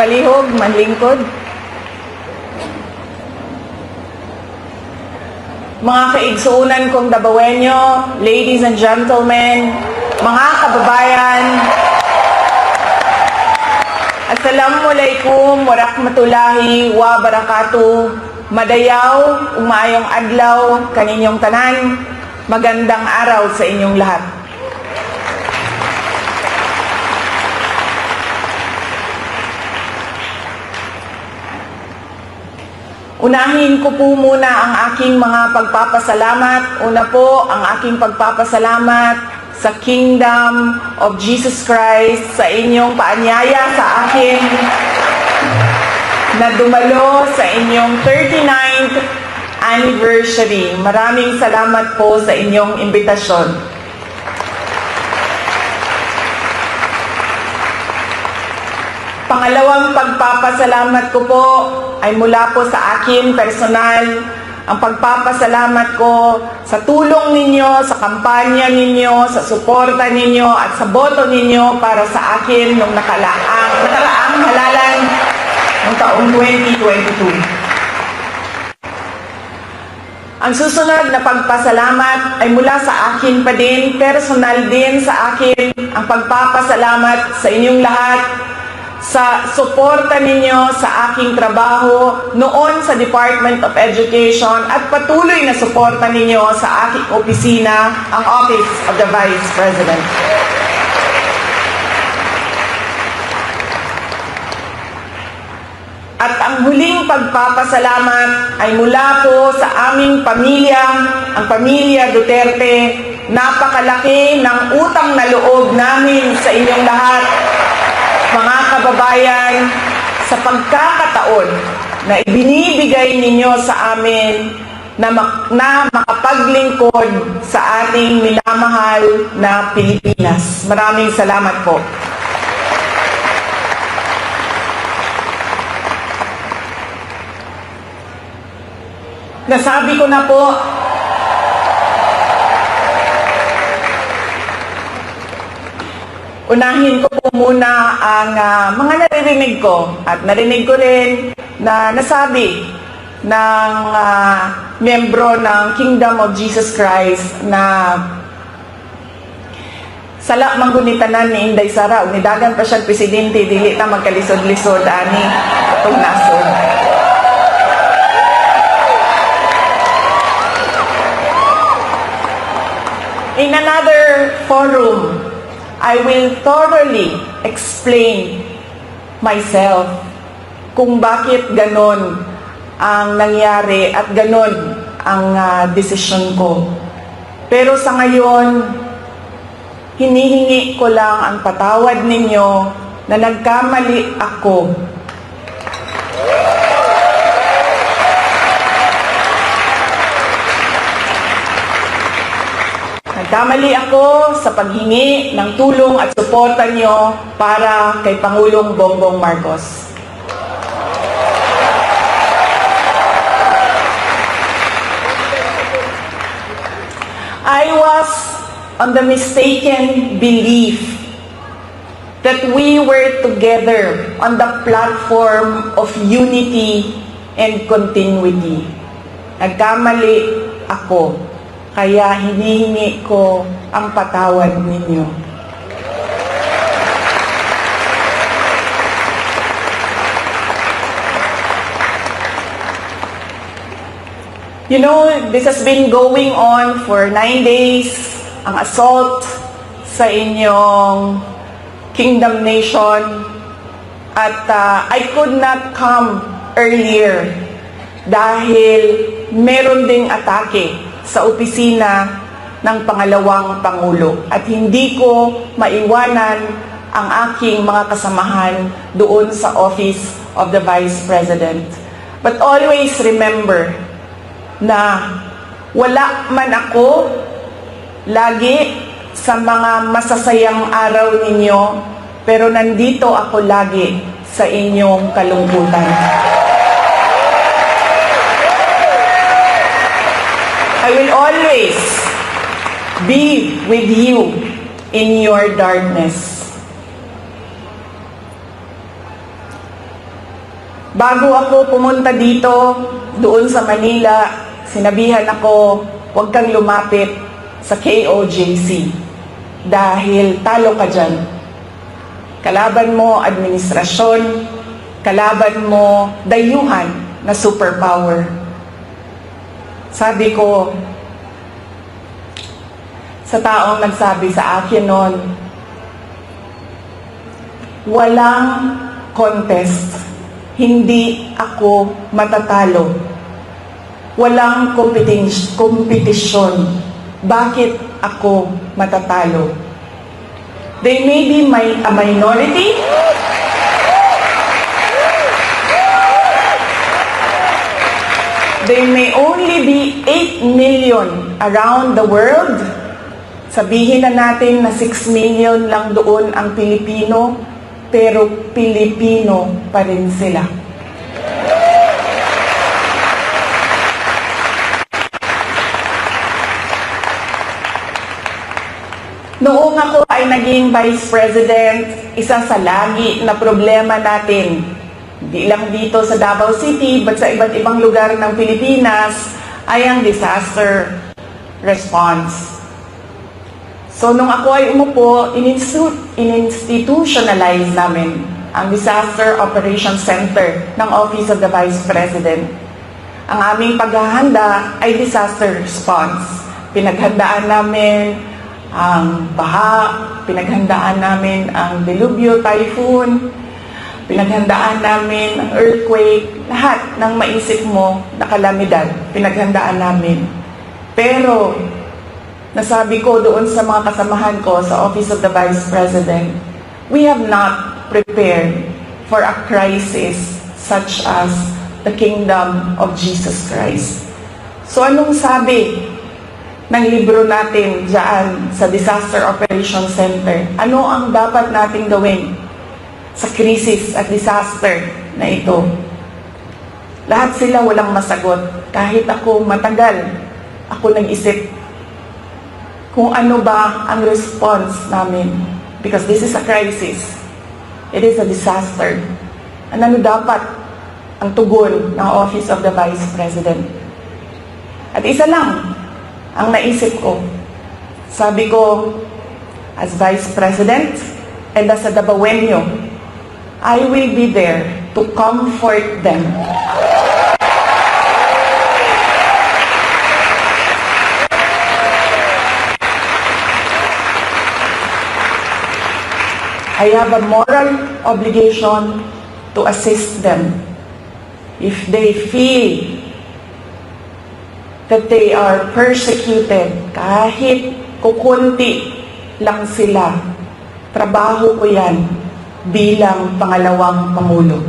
palihog, manlingkod. Mga kaigsuunan kong Dabawenyo, ladies and gentlemen, mga kababayan, Assalamualaikum warahmatullahi wabarakatuh. Madayaw, umayong adlaw, kaninyong tanan, magandang araw sa inyong lahat. Unahin ko po muna ang aking mga pagpapasalamat. Una po, ang aking pagpapasalamat sa Kingdom of Jesus Christ, sa inyong paanyaya sa akin na dumalo sa inyong 39th anniversary. Maraming salamat po sa inyong imbitasyon. Pangalawang pagpapasalamat ko po ay mula po sa akin personal. Ang pagpapasalamat ko sa tulong ninyo, sa kampanya ninyo, sa suporta ninyo at sa boto ninyo para sa akin nung nakaraang halalan ng taong 2022. Ang susunod na pagpasalamat ay mula sa akin pa din, personal din sa akin, ang pagpapasalamat sa inyong lahat sa suporta ninyo sa aking trabaho noon sa Department of Education at patuloy na suporta ninyo sa aking opisina, ang Office of the Vice President. At ang huling pagpapasalamat ay mula po sa aming pamilya, ang pamilya Duterte. Napakalaki ng utang na loob namin sa inyong lahat, mga kababayan, sa pagkakataon na ibinibigay ninyo sa amin na makapaglingkod sa ating minamahal na Pilipinas. Maraming salamat po. Nasabi ko na po, unahin ko po muna ang mga naririnig ko at narinig ko rin na nasabi ng miyembro ng Kingdom of Jesus Christ na sala manggunitanan ni Inday Sara, unidagan pa siya presidente, dili ta magkalisod-lisod ani atong nasod. In another forum, I will thoroughly explain myself kung bakit ganon ang nangyari at ganon ang desisyon ko. Pero sa ngayon, hinihingi ko lang ang patawad ninyo na nagkamali ako. Nagkamali ako sa paghingi ng tulong at suporta nyo para kay Pangulong Bongbong Marcos. I was on the mistaken belief that we were together on the platform of unity and continuity. Nagkamali ako. Kaya hinihingi ko ang patawad ninyo. You know, this has been going on for 9 days, ang assault sa inyong Kingdom Nation. At I could not come earlier dahil meron ding atake sa opisina ng pangalawang Pangulo. At hindi ko maiwanan ang aking mga kasamahan doon sa Office of the Vice President. But always remember na wala man ako lagi sa mga masasayang araw ninyo, pero nandito ako lagi sa inyong kalungkutan. I will always be with you in your darkness. Bago ako pumunta dito, doon sa Manila, sinabihan ako, huwag kang lumapit sa KOJC dahil talo ka dyan. Kalaban mo administrasyon, kalaban mo dayuhan na superpower. Sabi ko, sa taong nagsabi sa akin noon, walang contest, hindi ako matatalo. Walang kompetisyon, bakit ako matatalo? They may be a minority, they may only be 8 million around the world. Sabihin na natin na 6 million lang doon ang Pilipino, pero Pilipino pa rin sila. Noong ako ay naging Vice President, isa sa lagi na problema natin, hindi lang dito sa Davao City, but sa iba't ibang lugar ng Pilipinas, ay ang disaster response. So, nung ako ay umupo, in-institutionalize namin ang Disaster Operations Center ng Office of the Vice President. Ang aming paghahanda ay disaster response. Pinaghandaan namin ang baha, pinaghandaan namin ang delubyo, typhoon, pinaghandaan namin ang earthquake, lahat ng maisip mo na kalamidad, pinaghandaan namin. Pero, nasabi ko doon sa mga kasamahan ko sa Office of the Vice President, we have not prepared for a crisis such as the Kingdom of Jesus Christ. So anong sabi ng libro natin dyan sa Disaster Operations Center? Ano ang dapat nating gawin sa krisis at disaster na ito? Lahat sila walang masagot. Kahit ako matagal, ako nag-isip kung ano ba ang response namin. Because this is a crisis. It is a disaster. Ano dapat ang tugon ng Office of the Vice President? At isa lang ang naisip ko. Sabi ko, as Vice President and as a Davaoenyo, I will be there to comfort them. I have a moral obligation to assist them if they feel that they are persecuted, kahit kukunti lang sila. Trabaho ko yan bilang pangalawang Pangulo.